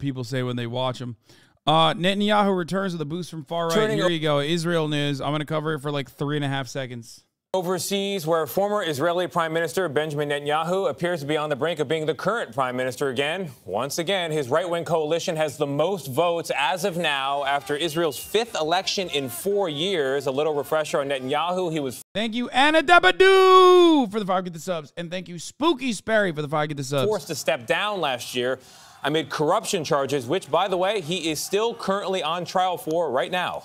people say when they watch them. Netanyahu returns with a boost from far-right. Here you go. Israel news. I'm going to cover it for like 3.5 seconds. Overseas, where former Israeli Prime Minister Benjamin Netanyahu appears to be on the brink of being the current prime minister again. Once again, his right-wing coalition has the most votes as of now after Israel's 5th election in 4 years. A little refresher on Netanyahu. He was... Thank you, Anna Dabadoo, for the 5 Get the Subs. And thank you, Spooky Sperry, for the 5 Get the Subs. ...forced to step down last year amid corruption charges, which, by the way, he is still currently on trial for right now.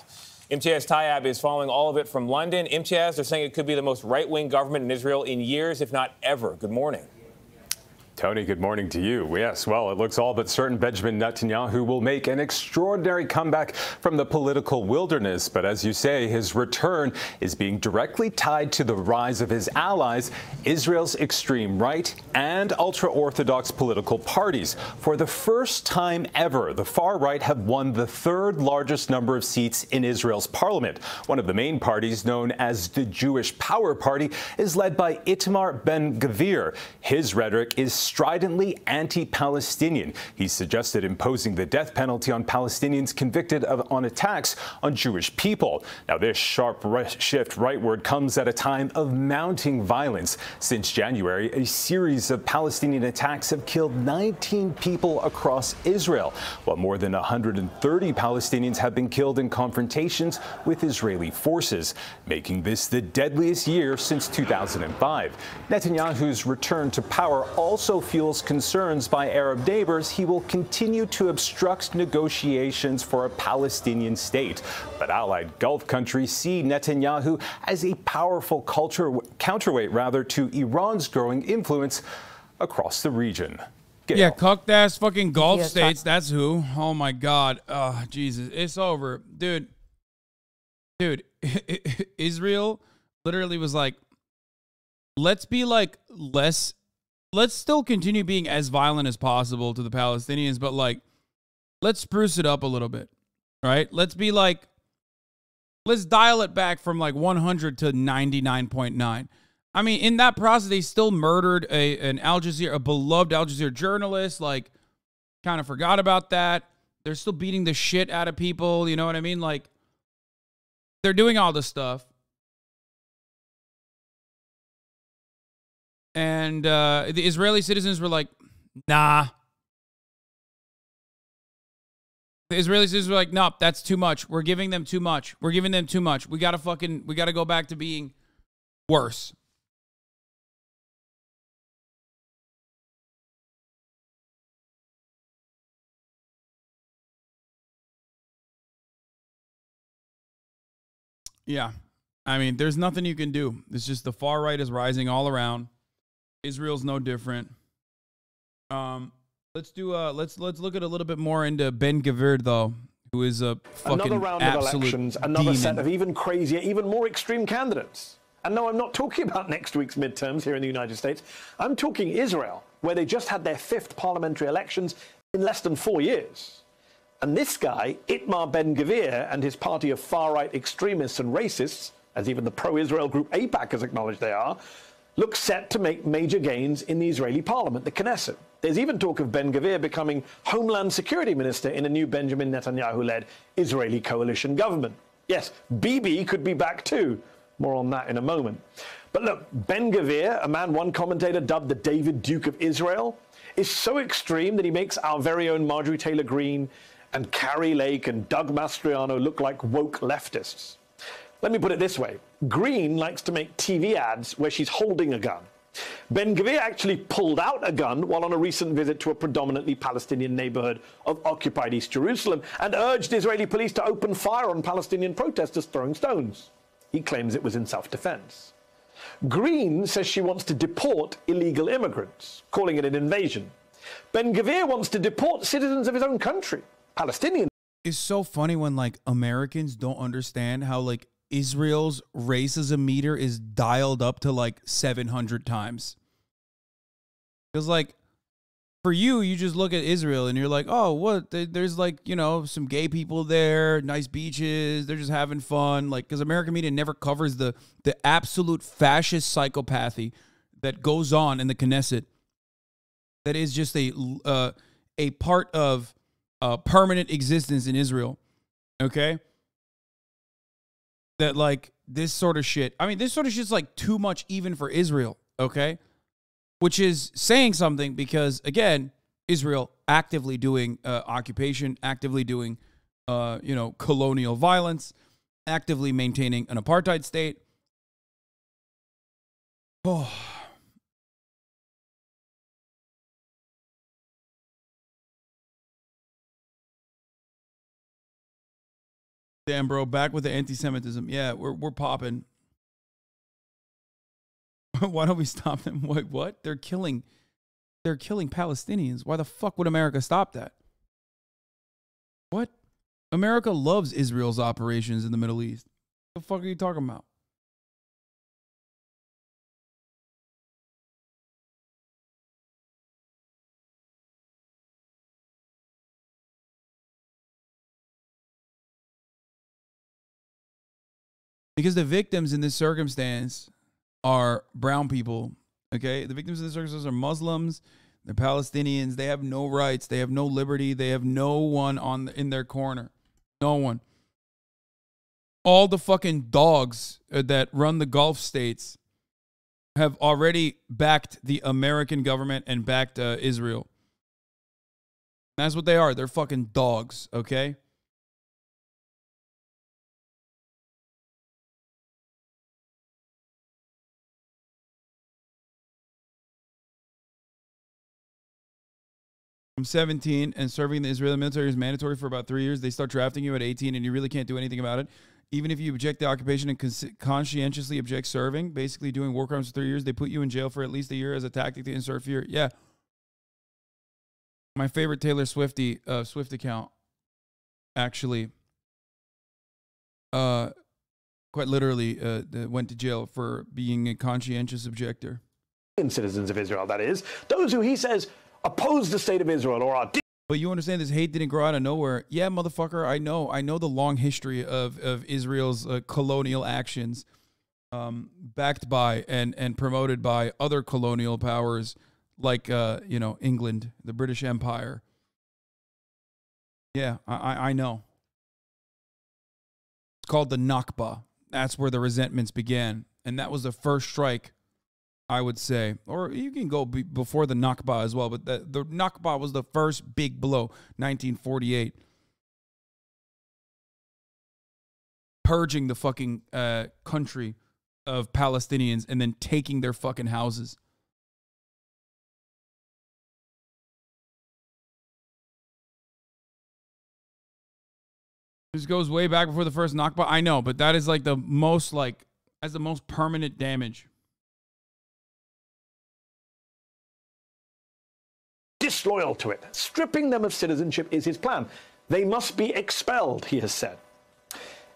Imtiaz Tayyab is following all of it from London. Imtiaz, they're saying it could be the most right-wing government in Israel in years, if not ever. Good morning. Tony, good morning to you. Yes, well, it looks all but certain Benjamin Netanyahu will make an extraordinary comeback from the political wilderness. But as you say, his return is being directly tied to the rise of his allies, Israel's extreme right and ultra-Orthodox political parties. For the first time ever, the far right have won the 3rd largest number of seats in Israel's parliament. One of the main parties, known as the Jewish Power Party, is led by Itamar Ben-Gvir. His rhetoric is stridently anti-Palestinian. He suggested imposing the death penalty on Palestinians convicted on attacks on Jewish people. Now, this sharp shift rightward comes at a time of mounting violence. Since January, a series of Palestinian attacks have killed 19 people across Israel, while more than 130 Palestinians have been killed in confrontations with Israeli forces, making this the deadliest year since 2005. Netanyahu's return to power also fuels concerns by Arab neighbors he will continue to obstruct negotiations for a Palestinian state. But allied Gulf countries see Netanyahu as a powerful counterweight to Iran's growing influence across the region. Gail. Yeah, cucked-ass fucking Gulf states, that's who. Oh, my God. Oh, Jesus. It's over. Dude, Israel literally was like, let's be like less... Let's still continue being as violent as possible to the Palestinians, but like, let's spruce it up a little bit, right? Let's be like, let's dial it back from like 100 to 99.9. I mean, in that process, they still murdered a beloved Al Jazeera journalist. Like, kind of forgot about that. They're still beating the shit out of people. You know what I mean? Like, they're doing all this stuff. And the Israeli citizens were like, nah. The Israeli citizens were like, nope, that's too much. We're giving them too much. We're giving them too much. We gotta go back to being worse. Yeah. I mean, there's nothing you can do. It's just the far right is rising all around. Israel's no different. Let's look at a little bit more into Ben-Gvir though, who is a fucking another round of elections, another demon. set of even crazier, even more extreme candidates. And no, I'm not talking about next week's midterms here in the United States. I'm talking Israel, where they just had their 5th parliamentary elections in less than 4 years. And this guy, Itamar Ben-Gvir, and his party of far-right extremists and racists, as even the pro-Israel group AIPAC has acknowledged they are, look set to make major gains in the Israeli parliament, the Knesset. There's even talk of Ben-Gvir becoming Homeland Security Minister in a new Benjamin Netanyahu-led Israeli coalition government. Yes, Bibi could be back too. More on that in a moment. But look, Ben-Gvir, a man one commentator dubbed the David Duke of Israel, is so extreme that he makes our very own Marjorie Taylor Greene and Carrie Lake and Doug Mastriano look like woke leftists. Let me put it this way. Greene likes to make TV ads where she's holding a gun. Ben-Gvir actually pulled out a gun while on a recent visit to a predominantly Palestinian neighborhood of occupied East Jerusalem and urged Israeli police to open fire on Palestinian protesters throwing stones. He claims it was in self-defense. Greene says she wants to deport illegal immigrants, calling it an invasion. Ben-Gvir wants to deport citizens of his own country, Palestinians. It's so funny when like Americans don't understand how like Israel's racism meter is dialed up to like 700 times. Because like for you, you just look at Israel and you're like, oh, what? There's like, you know, some gay people there, nice beaches. They're just having fun. Like, because American media never covers the absolute fascist psychopathy that goes on in the Knesset. That is just a part of permanent existence in Israel. Okay? That like this sort of shit. I mean, this sort of shit's like too much even for Israel. Okay? Which is saying something because, again, Israel actively doing occupation, actively doing, colonial violence, actively maintaining an apartheid state. Oh. Damn, bro, back with the anti-Semitism. Yeah, we're popping. Why don't we stop them? Wait, what? They're killing Palestinians. Why the fuck would America stop that? What? America loves Israel's operations in the Middle East. What the fuck are you talking about? Because the victims in this circumstance are brown people, okay? The victims in this circumstance are Muslims, they're Palestinians, they have no rights, they have no liberty, they have no one in their corner. No one. All the fucking dogs that run the Gulf states have already backed the American government and backed Israel. That's what they are. They're fucking dogs, okay? I'm 17 and serving the Israeli military is mandatory for about 3 years. They start drafting you at 18 and you really can't do anything about it. Even if you object to occupation and conscientiously object serving, basically doing war crimes for 3 years, they put you in jail for at least a year as a tactic to insert fear. Yeah. My favorite Taylor Swift account actually quite literally went to jail for being a conscientious objector. Citizens of Israel, that is. Those who he says oppose the state of Israel or are... But you understand this hate didn't grow out of nowhere. Yeah, motherfucker, I know the long history of Israel's colonial actions backed by and promoted by other colonial powers like, England, the British Empire. Yeah, I know. It's called the Nakba. That's where the resentments began. And that was the first strike, I would say. Or you can go before the Nakba as well. But the Nakba was the first big blow, 1948. Purging the fucking country of Palestinians and then taking their fucking houses. This goes way back before the first Nakba. I know, but that is like the most has the most permanent damage. Disloyal to it. Stripping them of citizenship is his plan. They must be expelled, he has said.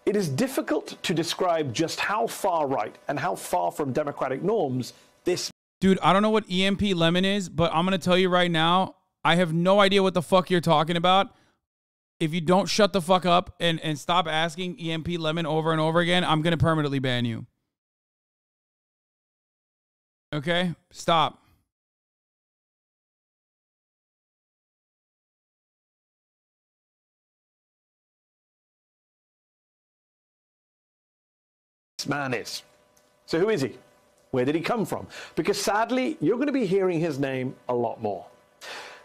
It is difficult to describe just how far right and how far from democratic norms this... Dude, I don't know what EMP Lemon is, but I'm going to tell you right now, I have no idea what the fuck you're talking about. If you don't shut the fuck up and stop asking EMP Lemon over and over again, I'm going to permanently ban you. Okay? Stop. Man is. So who is he? Where did he come from? Because sadly, you're going to be hearing his name a lot more.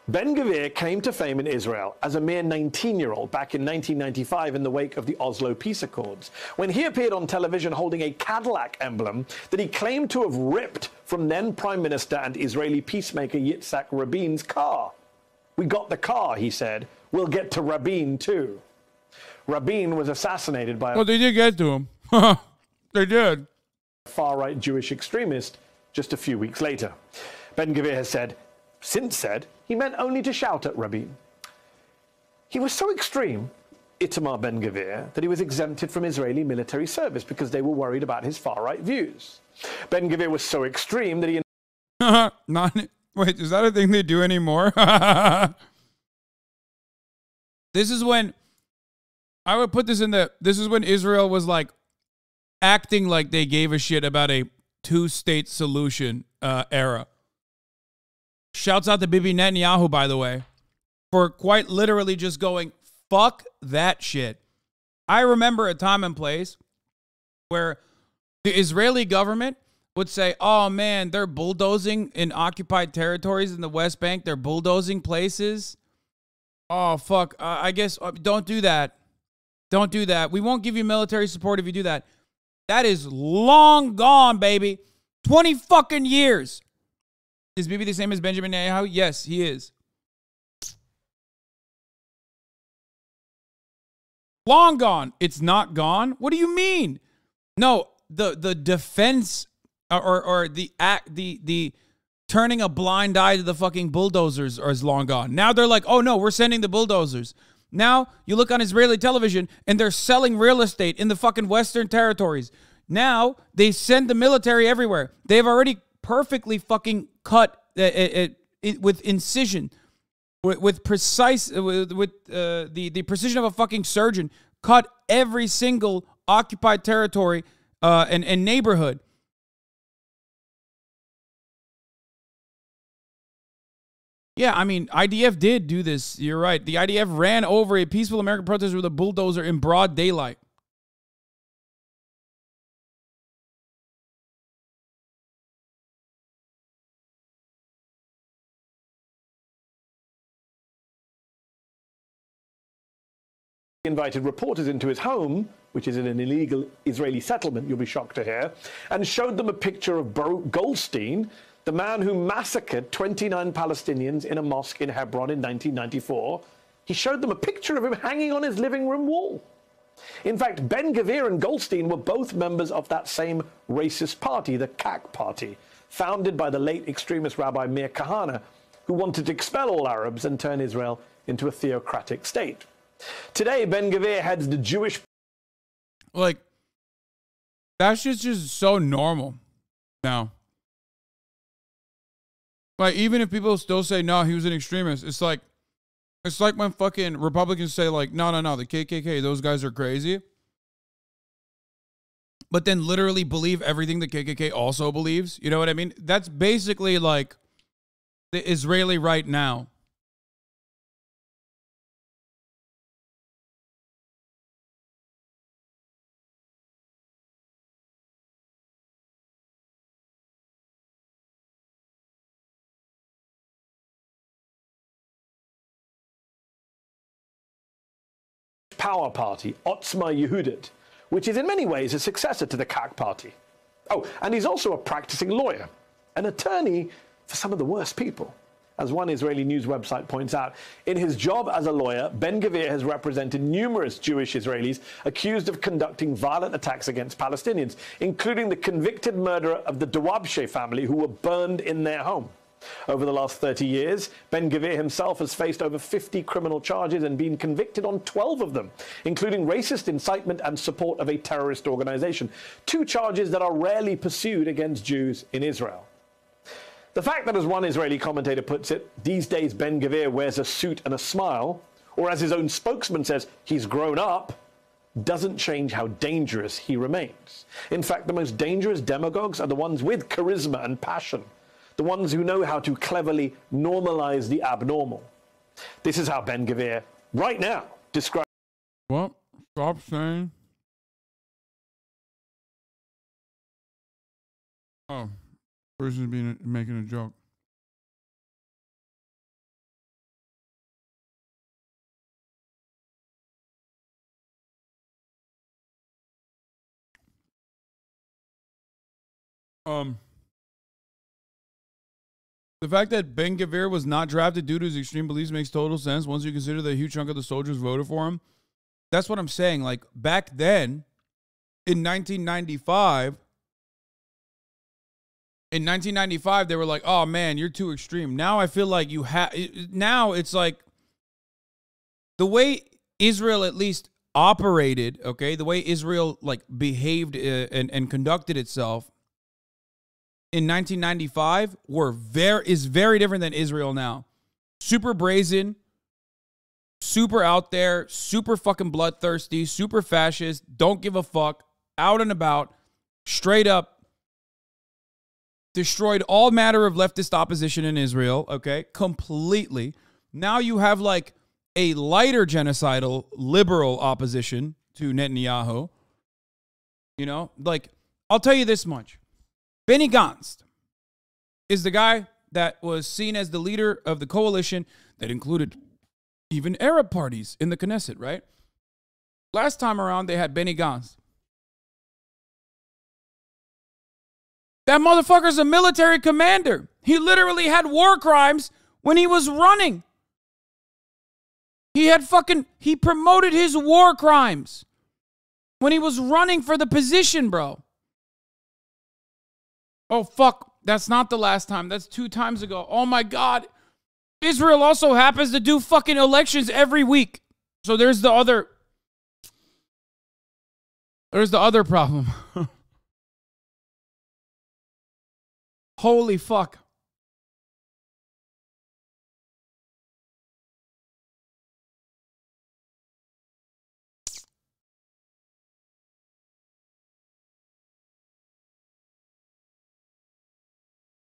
Ben-Gvir came to fame in Israel as a mere 19-year-old back in 1995 in the wake of the Oslo Peace Accords, when he appeared on television holding a Cadillac emblem that he claimed to have ripped from then Prime Minister and Israeli peacemaker Yitzhak Rabin's car. "We got the car," he said. "We'll get to Rabin too." Rabin was assassinated by Well, they did get to him. They did. Far-right Jewish extremist just a few weeks later. Ben-Gvir has since said he meant only to shout at Rabin. He was so extreme, Itamar Ben-Gvir, that he was exempted from Israeli military service because they were worried about his far-right views. Ben-Gvir was so extreme that he... Wait, is that a thing they do anymore? This is when... I would put this in the... This is when Israel was like acting like they gave a shit about a two-state solution era. Shouts out to Bibi Netanyahu, by the way. for quite literally just going, fuck that shit. I remember a time and place where the Israeli government would say, oh man, they're bulldozing in occupied territories in the West Bank. They're bulldozing places. Oh, fuck. I guess don't do that. Don't do that. We won't give you military support if you do that. That is long gone, baby. 20 fucking years. Is Bibi the same as Benjamin Netanyahu? Yes, he is. Long gone. It's not gone? What do you mean? No, the defense or the turning a blind eye to the fucking bulldozers is long gone. Now they're like, oh no, we're sending the bulldozers. Now you look on Israeli television and they're selling real estate in the fucking Western territories. Now they send the military everywhere. They've already perfectly fucking cut with incision, with precise, with the precision of a fucking surgeon, cut every single occupied territory and neighborhood. Yeah, I mean, IDF did do this. You're right. The IDF ran over a peaceful American protester with a bulldozer in broad daylight. He invited reporters into his home, which is in an illegal Israeli settlement, you'll be shocked to hear, and showed them a picture of Baruch Goldstein, the man who massacred 29 Palestinians in a mosque in Hebron in 1994. He showed them a picture of him hanging on his living room wall. In fact, Ben-Gvir and Goldstein were both members of that same racist party, the KAK party, founded by the late extremist Rabbi Meir Kahane, who wanted to expel all Arabs and turn Israel into a theocratic state. Today, Ben-Gvir heads the Jewish... Like, that's just so normal now. Like, even if people still say, no, he was an extremist, it's like when fucking Republicans say, like, no, the KKK, those guys are crazy. But then literally believe everything the KKK also believes. You know what I mean? That's basically like the Israeli right now. power party, Otzma Yehudit, which is in many ways a successor to the KAK party. Oh, and he's also a practicing lawyer, an attorney for some of the worst people. As one Israeli news website points out, in his job as a lawyer, Ben-Gvir has represented numerous Jewish Israelis accused of conducting violent attacks against Palestinians, including the convicted murderer of the Dawabshe family who were burned in their home. Over the last 30 years, Ben-Gvir himself has faced over 50 criminal charges and been convicted on 12 of them, including racist incitement and support of a terrorist organization, 2 charges that are rarely pursued against Jews in Israel. The fact that, as one Israeli commentator puts it, these days Ben-Gvir wears a suit and a smile, or as his own spokesman says, he's grown up, doesn't change how dangerous he remains. In fact, the most dangerous demagogues are the ones with charisma and passion, the ones who know how to cleverly normalize the abnormal. This is how Ben-Gvir, right now, describes... Well, stop saying... Oh, person's making a joke. The fact that Ben-Gvir was not drafted due to his extreme beliefs makes total sense once you consider that a huge chunk of the soldiers voted for him. That's what I'm saying. Like, back then, in 1995, they were like, oh, man, you're too extreme. Now I feel like you have... Now it's like the way Israel at least operated, okay, the way Israel, like, behaved and conducted itself in 1995 is very different than Israel now. Super brazen, super out there, super fucking bloodthirsty, super fascist, don't give a fuck, out and about, straight up destroyed all matter of leftist opposition in Israel, okay, completely. Now you have like a lighter genocidal liberal opposition to Netanyahu. You know, like, I'll tell you this much. Benny Gantz is the guy that was seen as the leader of the coalition that included even Arab parties in the Knesset, right? Last time around, they had Benny Gantz. That motherfucker's a military commander. He literally had war crimes when he was running. He promoted his war crimes when he was running for the position, bro. Oh, fuck. That's not the last time. That's 2 times ago. Oh, my God. Israel also happens to do fucking elections every week. So there's the other problem. Holy fuck.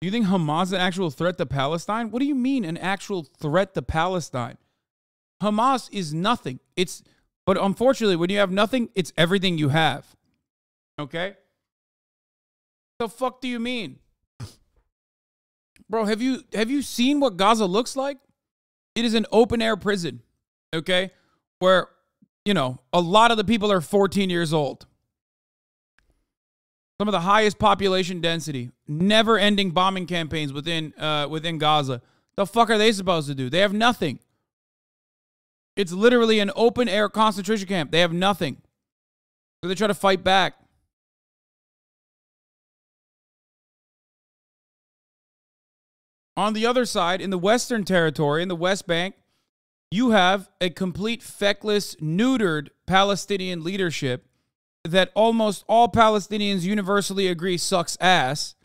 Do you think Hamas is an actual threat to Palestine? What do you mean an actual threat to Palestine? Hamas is nothing. But unfortunately, when you have nothing, it's everything you have. Okay? The fuck do you mean? Bro, have you seen what Gaza looks like? It is an open air prison, okay? Where, you know, a lot of the people are 14 years old. Some of the highest population density, never-ending bombing campaigns within Gaza. The fuck are they supposed to do? They have nothing. It's literally an open air concentration camp. They have nothing. So they try to fight back. On the other side, in the Western Territory, in the West Bank, you have a complete feckless, neutered Palestinian leadership that almost all Palestinians universally agree sucks ass.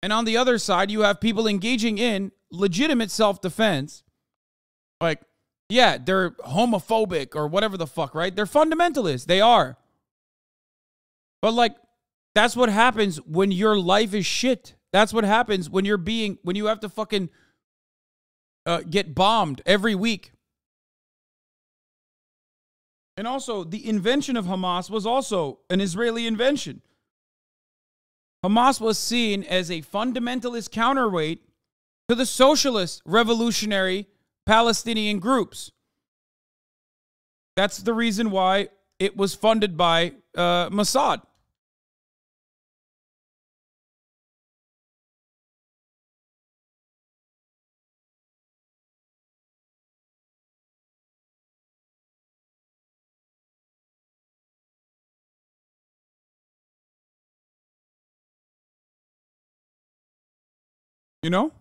And on the other side, you have people engaging in legitimate self-defense. Like, yeah, they're homophobic or whatever the fuck, right? They're fundamentalists. They are. But like, that's what happens when your life is shit. That's what happens when you have to fucking get bombed every week. And also, the invention of Hamas was also an Israeli invention. Hamas was seen as a fundamentalist counterweight to the socialist revolutionary Palestinian groups. That's the reason why it was funded by Mossad. You know?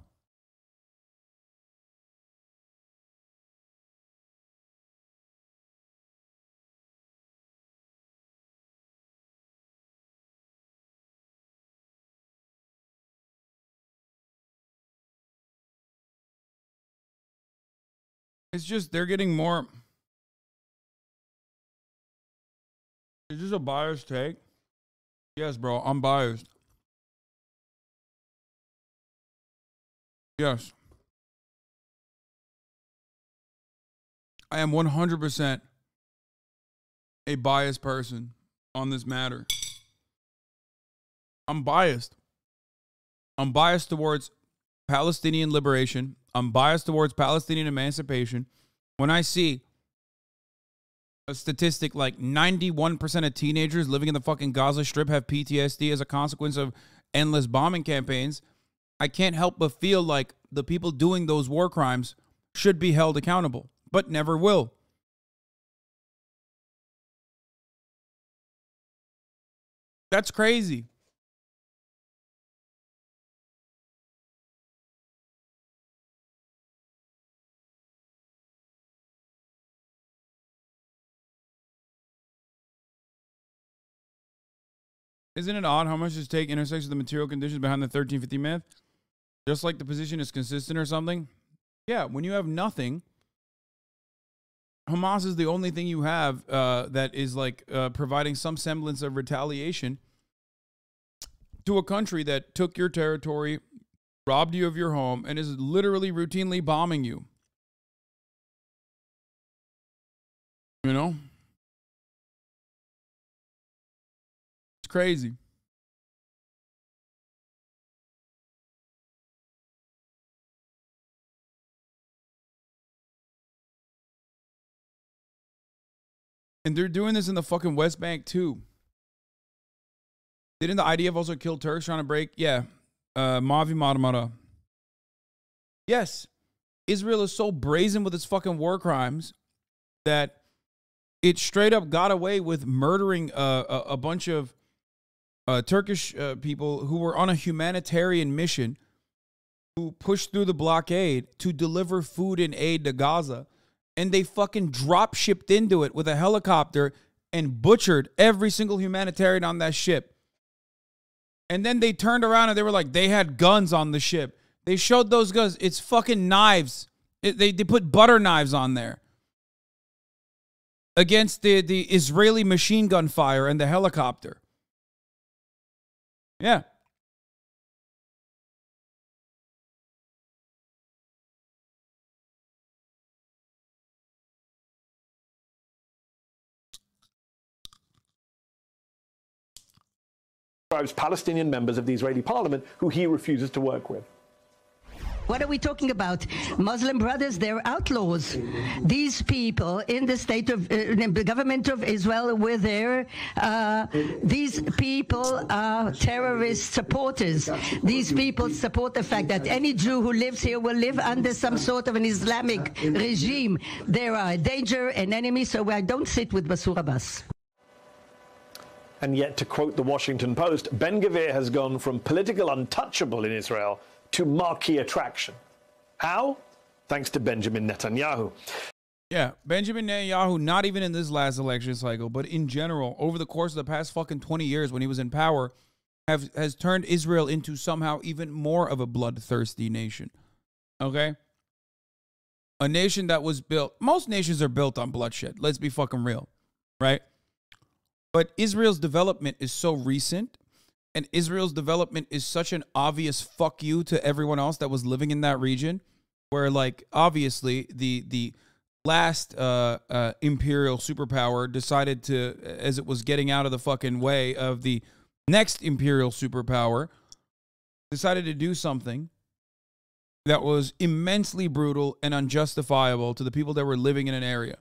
It's just they're getting more. Is this a biased take? Yes, bro, I'm biased. Yes. I am 100% a biased person on this matter. I'm biased. I'm biased towards Palestinian liberation. I'm biased towards Palestinian emancipation. When I see a statistic like 91% of teenagers living in the fucking Gaza Strip have PTSD as a consequence of endless bombing campaigns, I can't help but feel like the people doing those war crimes should be held accountable, but never will. That's crazy. Isn't it odd how much this take intersects with the material conditions behind the 1350 myth? Just like the position is consistent or something? Yeah, when you have nothing, Hamas is the only thing you have that is like providing some semblance of retaliation to a country that took your territory, robbed you of your home, and is literally routinely bombing you. crazy. And they're doing this in the fucking West Bank too. Didn't the IDF also kill Turks trying to break? Yeah. Mavi Marmara. Yes. Israel is so brazen with its fucking war crimes that it straight up got away with murdering a bunch of Turkish people who were on a humanitarian mission, who pushed through the blockade to deliver food and aid to Gaza. And they fucking drop shipped into it with a helicopter and butchered every single humanitarian on that ship. And then they turned around and they were like, they had guns on the ship. They showed those guns. It's fucking knives. They put butter knives on there against the Israeli machine gun fire and the helicopter. Yeah. Palestinian members of the Israeli parliament who he refuses to work with. What are we talking about? Muslim brothers, they're outlaws. These people in the state of the government of Israel were there. These people are terrorist supporters. These people support the fact that any Jew who lives here will live under some sort of an Islamic regime. They are a danger, an enemy, so I don't sit with Basur Abbas. And yet, to quote the Washington Post, Ben-Gvir has gone from political untouchable in Israel to marquee attraction. How? Thanks to Benjamin Netanyahu. Yeah, Benjamin Netanyahu, not even in this last election cycle, but in general, over the course of the past fucking 20 years when he was in power, has turned Israel into somehow even more of a bloodthirsty nation. Okay? A nation that was built, most nations are built on bloodshed. Let's be fucking real, right? But Israel's development is so recent, and Israel's development is such an obvious fuck you to everyone else that was living in that region, where, like, obviously the last imperial superpower decided to, as it was getting out of the fucking way of the next imperial superpower, decided to do something that was immensely brutal and unjustifiable to the people that were living in an area.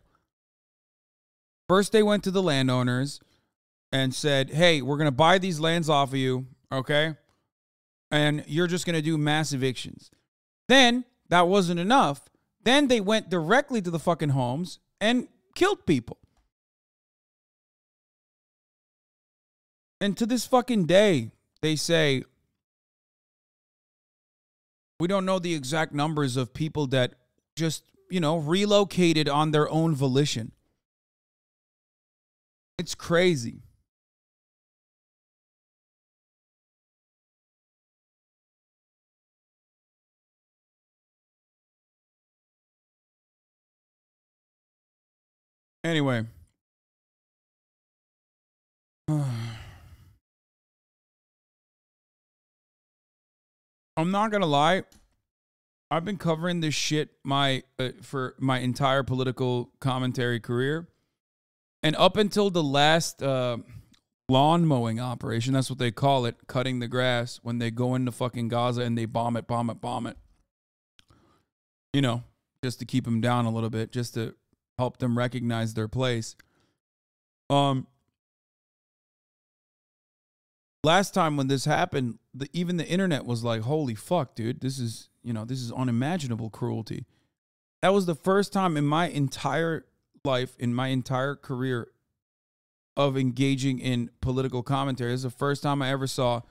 First, they went to the landowners and said, hey, we're going to buy these lands off of you, okay? And you're just going to do mass evictions. Then, that wasn't enough. Then they went directly to the fucking homes and killed people. And to this fucking day, they say, we don't know the exact numbers of people that just, you know, relocated on their own volition. It's crazy. Anyway. I'm not going to lie. I've been covering this shit for my entire political commentary career. And up until the last lawn mowing operation, that's what they call it, cutting the grass, when they go into fucking Gaza and they bomb it. You know, just to keep them down a little bit, just to help them recognize their place. Last time when this happened, even the internet was like, holy fuck, dude, this is unimaginable cruelty. That was the first time in my entire life, in my entire career of engaging in political commentary. This is the first time I ever saw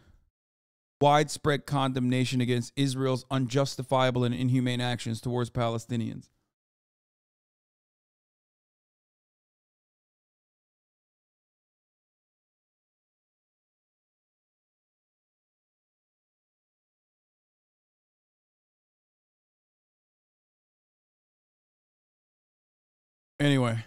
widespread condemnation against Israel's unjustifiable and inhumane actions towards Palestinians. Anyway.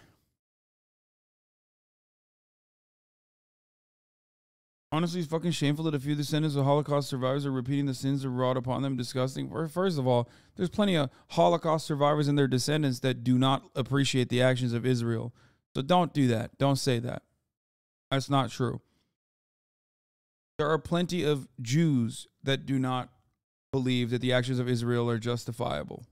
Honestly, it's fucking shameful that a few descendants of Holocaust survivors are repeating the sins that were wrought upon them. Disgusting. First of all, there's plenty of Holocaust survivors and their descendants that do not appreciate the actions of Israel. So don't do that. Don't say that. That's not true. There are plenty of Jews that do not believe that the actions of Israel are justifiable.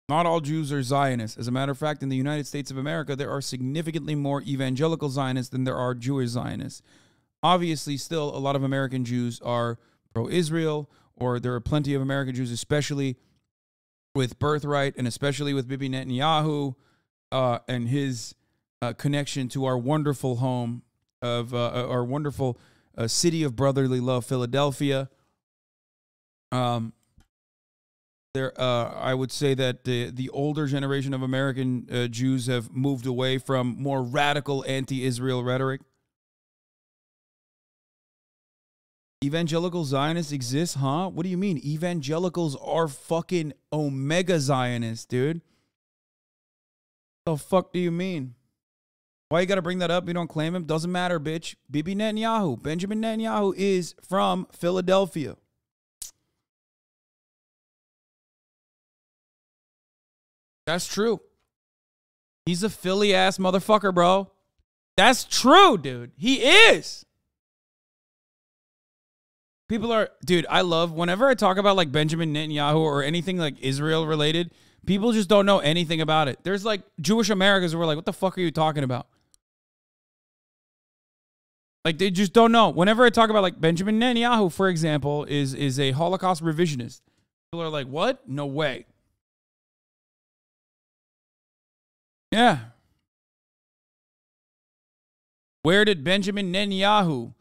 Not all Jews are Zionists. As a matter of fact, in the United States of America, there are significantly more evangelical Zionists than there are Jewish Zionists. Obviously, still, a lot of American Jews are pro-Israel, or there are plenty of American Jews, especially with birthright and especially with Bibi Netanyahu and his connection to our wonderful home of our wonderful city of brotherly love, Philadelphia. I would say that the older generation of American Jews have moved away from more radical anti-Israel rhetoric. Evangelical Zionists exist, huh? What do you mean? Evangelicals are fucking Omega Zionists, dude. The fuck do you mean? Why you gotta bring that up? You don't claim him? Doesn't matter, bitch. Bibi Netanyahu, Benjamin Netanyahu is from Philadelphia. That's true. He's a Philly ass motherfucker, bro. That's true, dude. He is. People are, dude, I love, whenever I talk about like Benjamin Netanyahu or anything like Israel related, people just don't know anything about it. There's like Jewish Americans who are like, what the fuck are you talking about? Like, they just don't know. Whenever I talk about like Benjamin Netanyahu, for example, is a Holocaust revisionist, people are like, what? No way. Yeah. Where did Benjamin Netanyahu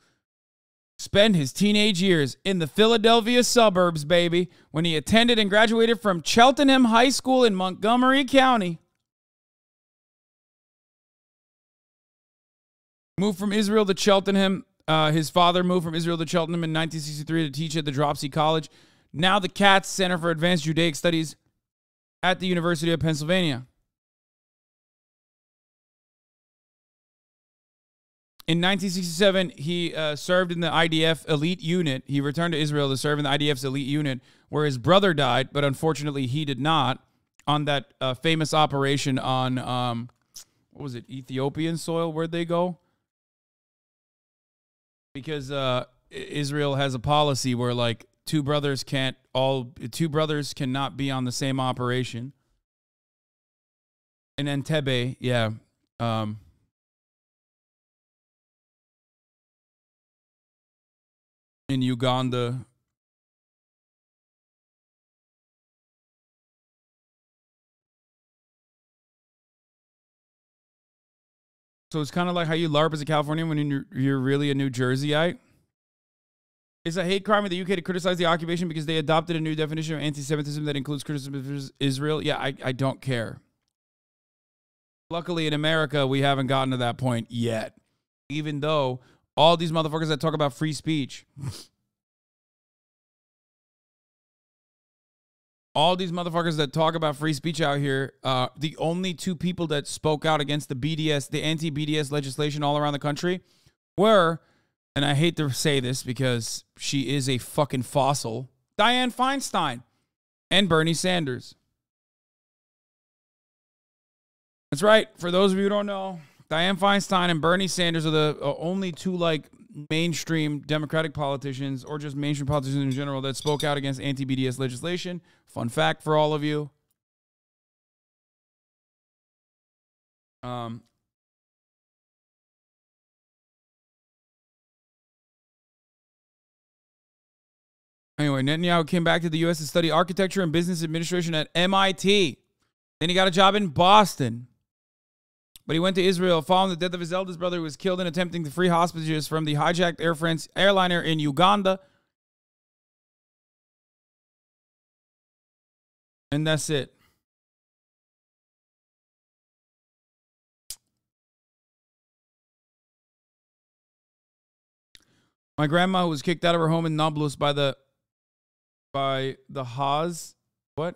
spend his teenage years? In the Philadelphia suburbs, baby, when he attended and graduated from Cheltenham High School in Montgomery County. Moved from Israel to Cheltenham. His father moved from Israel to Cheltenham in 1963 to teach at the Dropsy College. Now the Katz Center for Advanced Judaic Studies at the University of Pennsylvania. In 1967, he served in the IDF elite unit. He returned to Israel to serve in the IDF's elite unit, where his brother died, but unfortunately he did not, on that famous operation on, what was it, Ethiopian soil? Where'd they go? Because Israel has a policy where, like, two brothers cannot be on the same operation. In Entebbe, yeah. In Uganda. So it's kind of like how you LARP as a Californian when you're really a New Jerseyite. It's a hate crime in the UK to criticize the occupation because they adopted a new definition of anti-Semitism that includes criticism of Israel. Yeah, I don't care. Luckily, in America, we haven't gotten to that point yet. Even though all these motherfuckers that talk about free speech, all these motherfuckers that talk about free speech out here, the only two people that spoke out against the BDS, the anti-BDS legislation all around the country were, and I hate to say this because she is a fucking fossil, Dianne Feinstein and Bernie Sanders. That's right. For those of you who don't know, Dianne Feinstein and Bernie Sanders are the only two, like, mainstream Democratic politicians, or just mainstream politicians in general, that spoke out against anti-BDS legislation. Fun fact for all of you. Anyway, Netanyahu came back to the U.S. to study architecture and business administration at MIT. Then he got a job in Boston. But he went to Israel following the death of his eldest brother, who was killed in attempting to free hostages from the hijacked Air France airliner in Uganda. And that's it. My grandma was kicked out of her home in Nablus by the Haas. What?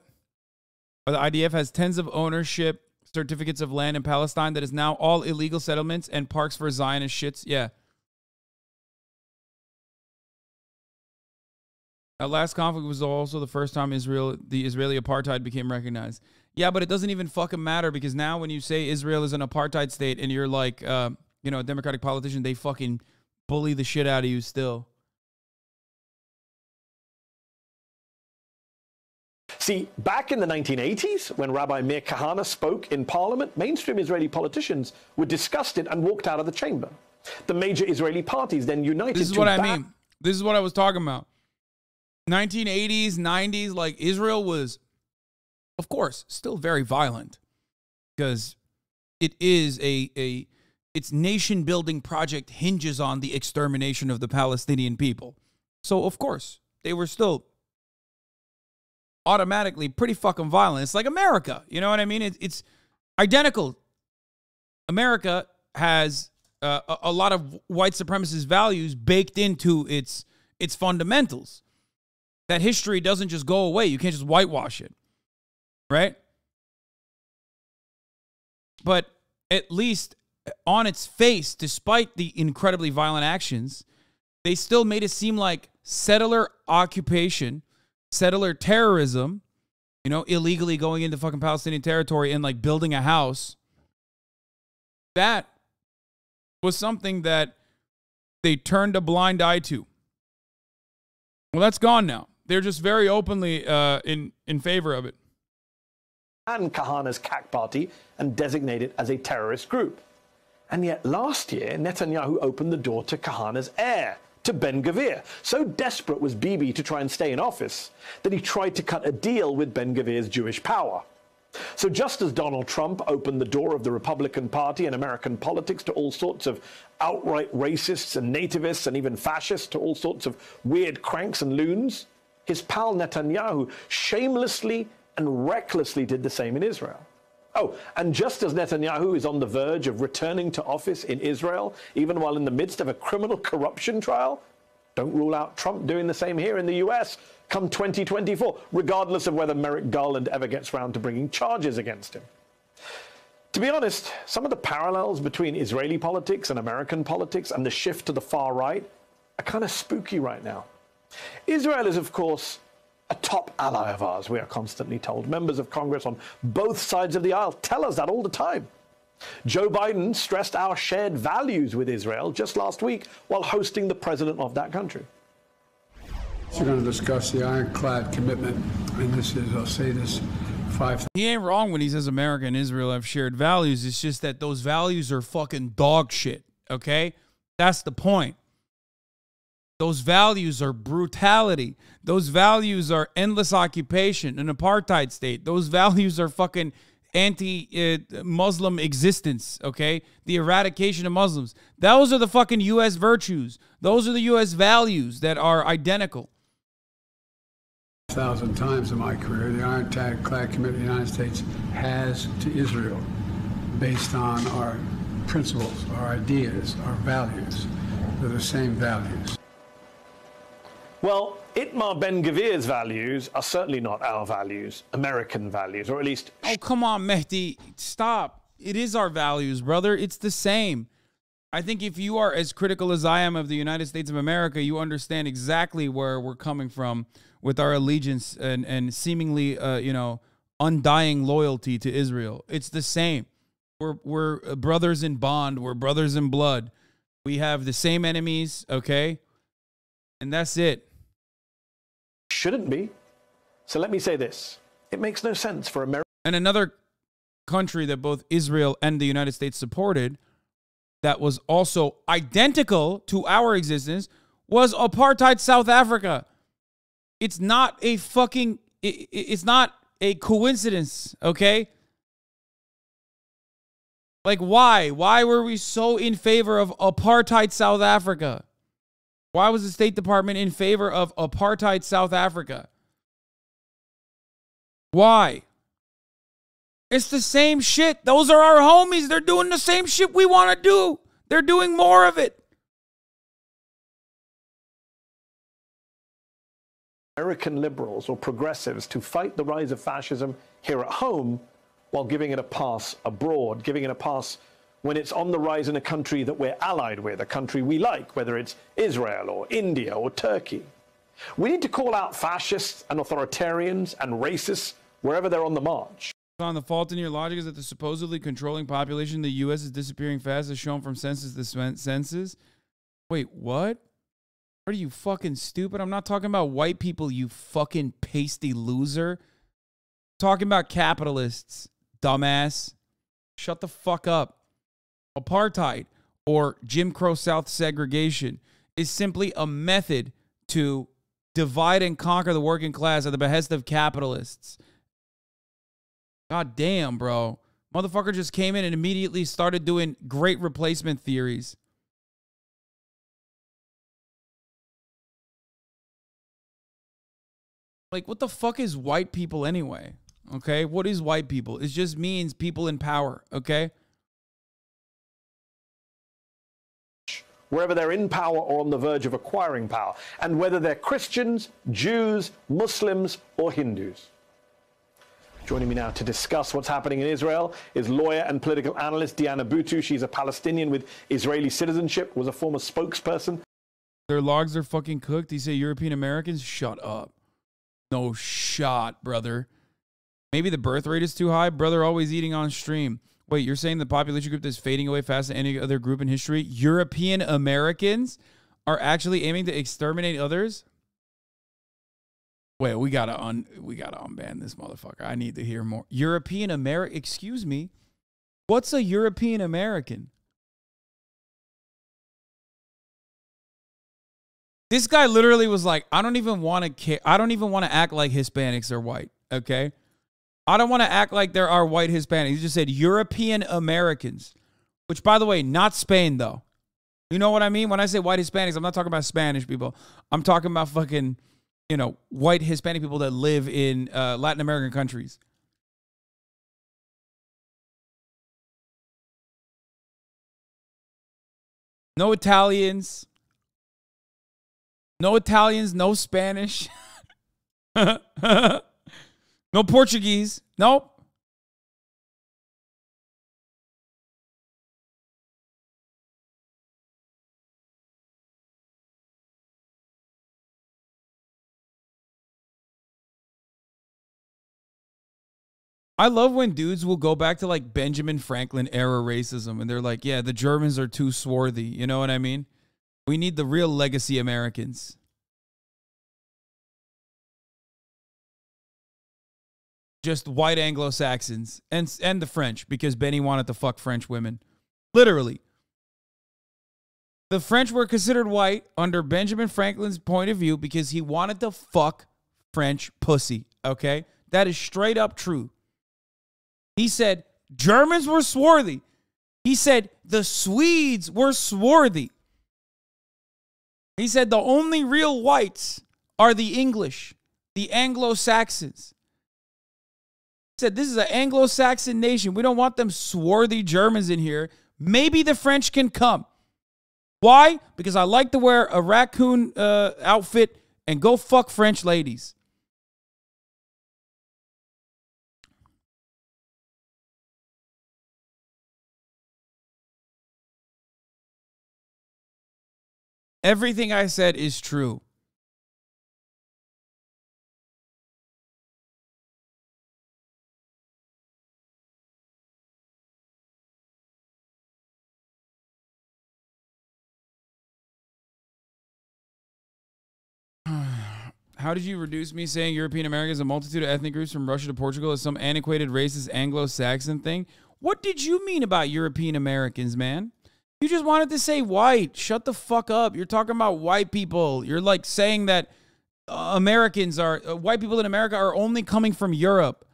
By the IDF, has tens of ownership certificates of land in Palestine that is now all illegal settlements and parks for Zionist shits. Yeah. That last conflict was also the first time the Israeli apartheid became recognized. Yeah, but it doesn't even fucking matter because now when you say Israel is an apartheid state and you're like, a Democratic politician, they fucking bully the shit out of you still. See, back in the 1980s, when Rabbi Meir Kahane spoke in parliament, mainstream Israeli politicians were disgusted and walked out of the chamber. The major Israeli parties then united. This is what I mean. This is what I was talking about. 1980s, 90s, like Israel was, of course, still very violent because it is its nation building project hinges on the extermination of the Palestinian people. So, of course, they were still automatically pretty fucking violent. It's like America. You know what I mean? It's identical. America has a lot of white supremacist values baked into its fundamentals. That history doesn't just go away. You can't just whitewash it. Right? But at least on its face, despite the incredibly violent actions, they still made it seem like settler occupation, settler terrorism, illegally going into fucking Palestinian territory and like building a house. That was something that they turned a blind eye to. Well, that's gone now. They're just very openly in favor of it. And Kahane's CAC party and designate it as a terrorist group. And yet last year, Netanyahu opened the door to Kahane's heir, to Ben-Gvir. So desperate was Bibi to try and stay in office that he tried to cut a deal with Ben-Gvir's Jewish power. So just as Donald Trump opened the door of the Republican Party and American politics to all sorts of outright racists and nativists and even fascists, to all sorts of weird cranks and loons, his pal Netanyahu shamelessly and recklessly did the same in Israel. Oh, and just as Netanyahu is on the verge of returning to office in Israel, even while in the midst of a criminal corruption trial, don't rule out Trump doing the same here in the US come 2024, regardless of whether Merrick Garland ever gets round to bringing charges against him. To be honest, some of the parallels between Israeli politics and American politics and the shift to the far right are kind of spooky right now. Israel is, of course, a top ally of ours, we are constantly told. Members of Congress on both sides of the aisle tell us that all the time. Joe Biden stressed our shared values with Israel just last week while hosting the president of that country. We're going to discuss the ironclad commitment, and this is, I'll say this, 5. He ain't wrong when he says America and Israel have shared values. It's just that those values are fucking dog shit, okay? That's the point. Those values are brutality. Those values are endless occupation, an apartheid state. Those values are fucking anti-Muslim existence, okay? The eradication of Muslims. Those are the fucking U.S. virtues. Those are the U.S. values that are identical. 1,000 times in my career, the ironclad commitment the United States has to Israel based on our principles, our ideas, our values. They're the same values. Well, Itamar Ben-Gvir's values are certainly not our values, American values, or at least... Oh, come on, Mehdi. Stop. It is our values, brother. It's the same. I think if you are as critical as I am of the United States of America, you understand exactly where we're coming from with our allegiance and seemingly, undying loyalty to Israel. It's the same. We're brothers in bond. We're brothers in blood. We have the same enemies, okay? And that's it. Shouldn't be. So let me say this. It makes no sense for America. And another country that both Israel and the United States supported that was also identical to our existence was apartheid South Africa. It's not a fucking, it's not a coincidence, okay? Like, why? Why were we so in favor of apartheid South Africa? Why was the State Department in favor of apartheid South Africa? Why? It's the same shit. Those are our homies. They're doing the same shit we want to do. They're doing more of it. American liberals or progressives to fight the rise of fascism here at home while giving it a pass abroad, giving it a pass when it's on the rise in a country that we're allied with, a country we like, whether it's Israel or India or Turkey. We need to call out fascists and authoritarians and racists wherever they're on the march. On the fault in your logic is that the supposedly controlling population in the U.S. is disappearing fast, as shown from census to census. Wait, what? Are you fucking stupid? I'm not talking about white people, you fucking pasty loser. I'm talking about capitalists, dumbass. Shut the fuck up. Apartheid, or Jim Crow South segregation, is simply a method to divide and conquer the working class at the behest of capitalists. God damn, bro. Motherfucker just came in and immediately started doing great replacement theories. Like, what the fuck is white people anyway? Okay? What is white people? It just means people in power, okay? Wherever they're in power or on the verge of acquiring power, and whether they're Christians, Jews, Muslims, or Hindus. Joining me now to discuss what's happening in Israel is lawyer and political analyst Diana Boutou. She's a Palestinian with Israeli citizenship, was a former spokesperson. Their logs are fucking cooked. You say European Americans? Shut up. No shot, brother. Maybe the birth rate is too high. Brother always eating on stream. Wait, you're saying the population group that's fading away faster than any other group in history? European Americans are actually aiming to exterminate others? Wait, we gotta unban this motherfucker. I need to hear more. European American, excuse me. What's a European American? This guy literally was like, I don't even want to care. I don't even want to act like Hispanics are white. Okay. I don't want to act like there are white Hispanics. He just said European Americans, which, by the way, not Spain, though. You know what I mean? When I say white Hispanics, I'm not talking about Spanish people. I'm talking about fucking, you know, white Hispanic people that live in Latin American countries. No Italians. No Italians, no Spanish. No Portuguese. Nope. I love when dudes will go back to like Benjamin Franklin era racism and they're like, yeah, the Germans are too swarthy. You know what I mean? We need the real legacy Americans. Just white Anglo-Saxons and the French, because Benny wanted to fuck French women. Literally. The French were considered white under Benjamin Franklin's point of view because he wanted to fuck French pussy. Okay? That is straight up true. He said Germans were swarthy. He said the Swedes were swarthy. He said the only real whites are the English, the Anglo-Saxons. He said this is an Anglo-Saxon nation. We don't want them swarthy Germans in here. Maybe the French can come. Why? Because I like to wear a raccoon outfit and go fuck French ladies. Everything I said is true. How did you reduce me saying European Americans, a multitude of ethnic groups from Russia to Portugal, as some antiquated racist Anglo-Saxon thing? What did you mean about European Americans, man? You just wanted to say white. Shut the fuck up. You're talking about white people. You're like saying that Americans are, white people in America are only coming from Europe.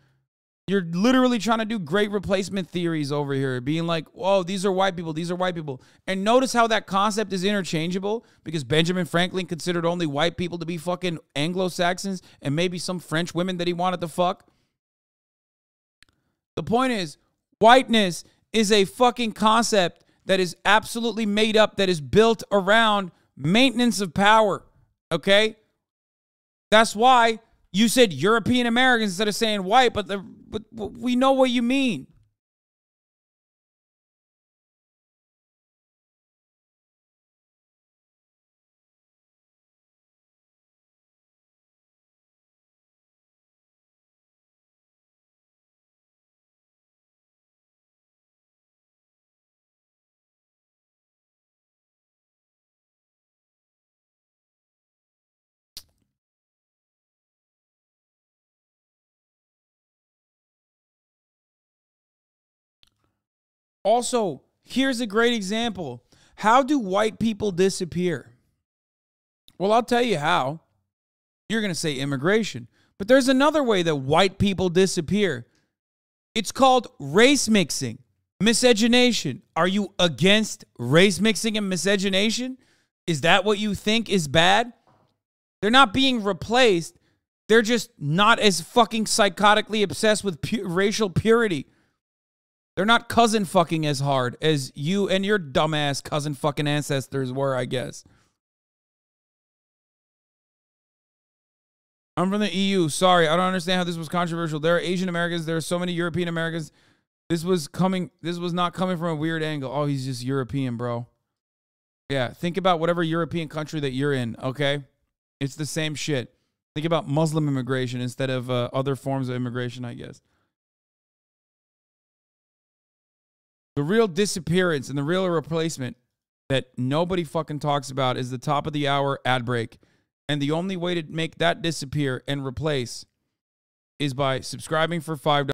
You're literally trying to do great replacement theories over here, being like, whoa, these are white people, these are white people. And notice how that concept is interchangeable, because Benjamin Franklin considered only white people to be fucking Anglo-Saxons and maybe some French women that he wanted to fuck. The point is, whiteness is a fucking concept that is absolutely made up, that is built around maintenance of power, okay? That's why you said European Americans instead of saying white, but we know what you mean. Also, here's a great example. How do white people disappear? Well, I'll tell you how. You're going to say immigration. But there's another way that white people disappear. It's called race mixing, miscegenation. Are you against race mixing and miscegenation? Is that what you think is bad? They're not being replaced. They're just not as fucking psychotically obsessed with racial purity. They're not cousin fucking as hard as you and your dumbass cousin fucking ancestors were, I guess. I'm from the EU. Sorry, I don't understand how this was controversial. There are Asian Americans. There are so many European Americans. This was not coming from a weird angle. Oh, he's just European, bro. Yeah, think about whatever European country that you're in, okay? It's the same shit. Think about Muslim immigration instead of other forms of immigration, I guess. The real disappearance and the real replacement that nobody fucking talks about is the top of the hour ad break. And the only way to make that disappear and replace is by subscribing for $5.